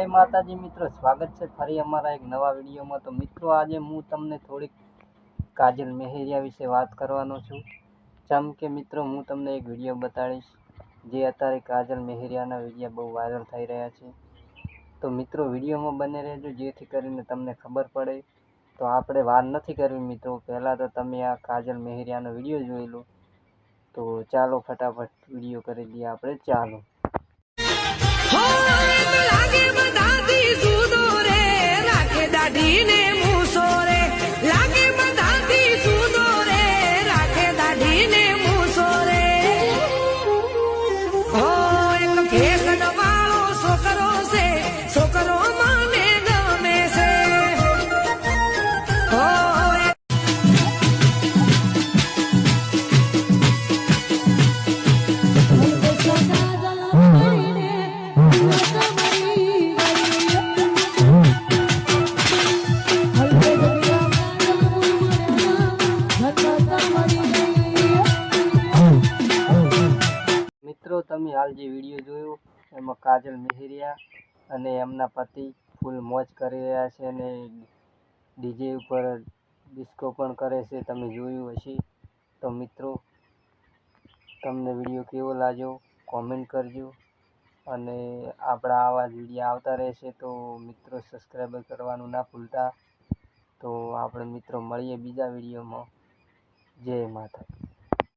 जय माताजी मित्रों, स्वागत है फरी अमरा एक नवा वीडियो में। तो मित्रों आज हूँ तमने थोड़ी काजल मेहरिया विषे बात करवानो छूं। चम के मित्रों हूँ तमने एक वीडियो बताड़ीश जे अत्यारे काजल मेहरियाना वीडियो बहुत वायरल थई रह्या छे। तो मित्रों वीडियो में बने रहेजो जेथी करीने तमने खबर पड़े। तो आपणे वार नथी करवी मित्रों, पहला तो तमे आ काजल मेहरियानो वीडियो जोई लो। तो चालो फटाफट वीडियो करी दीए आपणे चालू। मित्रों तमे हाल जे वीडियो जोयो एमां काजल मेहरिया अने एमना पति फूल मौज करी रह्या छे अने डीजे पर डिस्को पण करे छे, तमे जोयुं हशे। तो मित्रों तमने वीडियो केवो लाग्यो कॉमेंट करजो अने आपणा आवा ज वीडियो आवता रहेशे। तो मित्रों सब्सक्राइब करवानुं ना भूलता। तो आपणे मित्रों मळीए बीजा वीडियो में। जय माता।